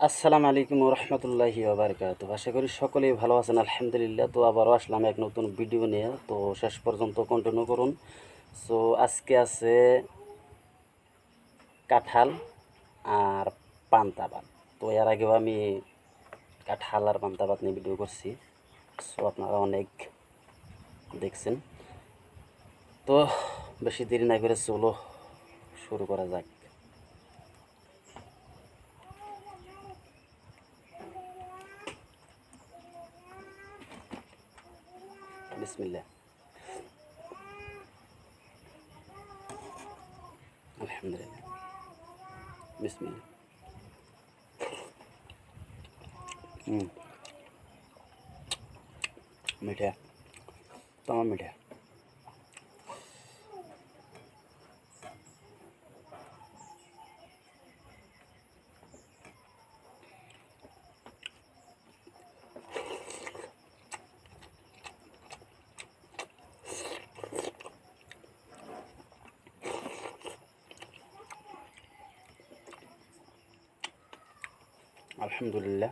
আসসালামু আলাইকুম রহমতুল্লাহি ওবারকাত। আশা করি সকলেই ভালো আছেন আলহামদুলিল্লাহ। তো আবারও আসলাম এক নতুন ভিডিও নিয়ে, তো শেষ পর্যন্ত কন্টিনিউ করুন। সো আজকে আছে কাঁঠাল আর পান্তা ভাত। তো এর আগেও আমি কাঁঠাল আর পান্তা ভাত নিয়ে ভিডিও করছি, সো আপনারা অনেক দেখছেন। তো বেশি দেরি না করে চলো শুরু করা যাক। বিসমিল্লাহ। আলহামদুলিল্লাহ। বিসমিল্লাহ। मीठा, तमाम मीठा। আলহামদুলিল্লাহ।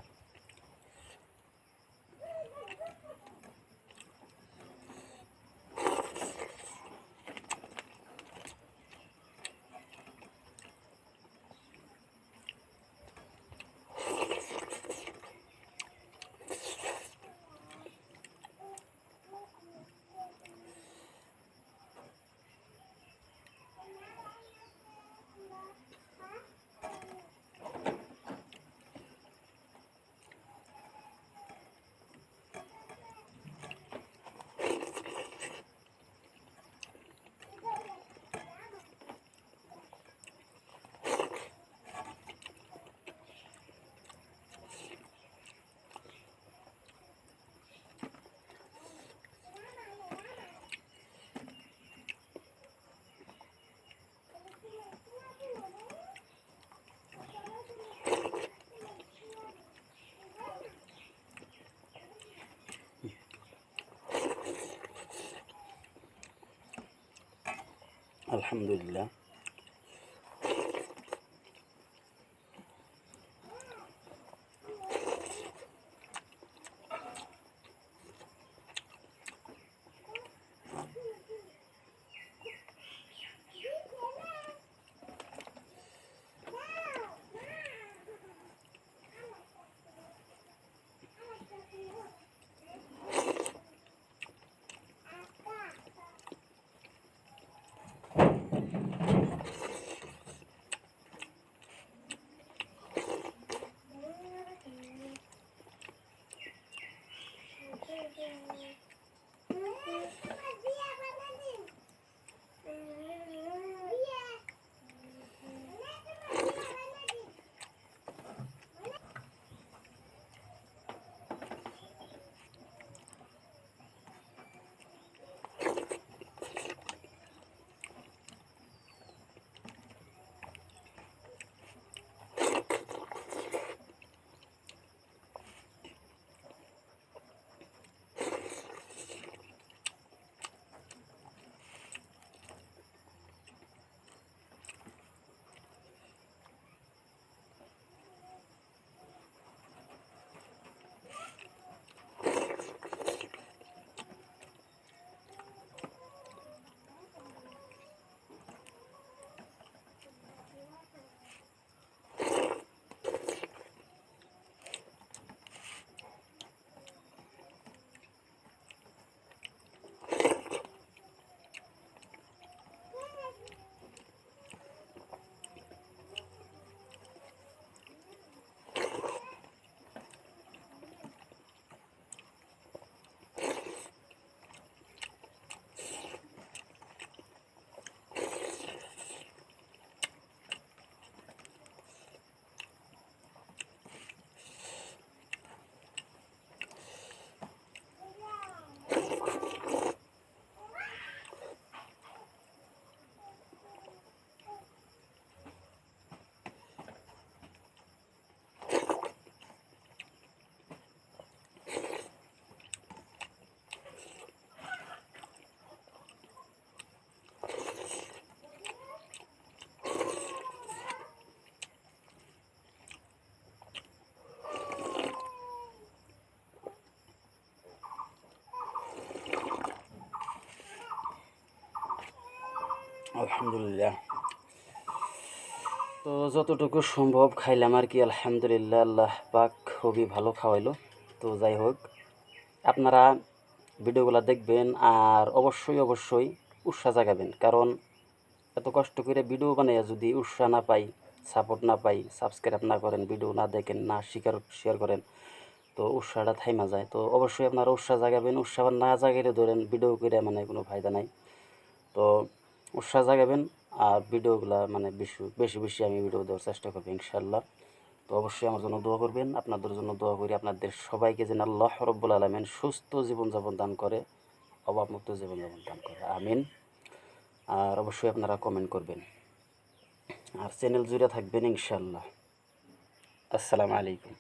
আলহামদুলিল্লাহ। আলহামদুলিল্লাহ। তো যতটুকু সম্ভব খাইলাম আর কি, আলহামদুলিল্লাহ। আল্লাহ পাক খুবই ভালো খাওয়াইলো। তো যাই হোক, আপনারা ভিডিওগুলো দেখবেন আর অবশ্যই অবশ্যই উৎসাহ জাগাবেন, কারণ এত কষ্ট করে ভিডিও বানাইয়া যদি উৎসাহ না পাই, সাপোর্ট না পাই, সাবস্ক্রাইব না করেন, ভিডিও না দেখেন, না শেয়ার করেন, তো উৎসাহটা থাইমা যায়। তো অবশ্যই আপনারা উৎসাহ জাগাবেন। উৎসাহ না জাগাইলে ধরেন ভিডিও করে মানে কোনো ফায়দা নাই। তো উৎসাহ জাগাবেন আর ভিডিওগুলো মানে বেশি বেশি বেশি আমি ভিডিও দেওয়ার চেষ্টা করবো ইনশাল্লাহ। তো অবশ্যই আমার জন্য দোয়া করবেন, আপনাদের জন্য দোয়া করি, আপনাদের সবাইকে যেন আল্লাহ রব্বুল আলামিন সুস্থ জীবনযাপন দান করে, অভাবমুক্ত জীবনযাপন দান করে, আমিন। আর অবশ্যই আপনারা কমেন্ট করবেন আর চ্যানেল জুড়ে থাকবেন ইনশাল্লাহ। আসসালামু আলাইকুম।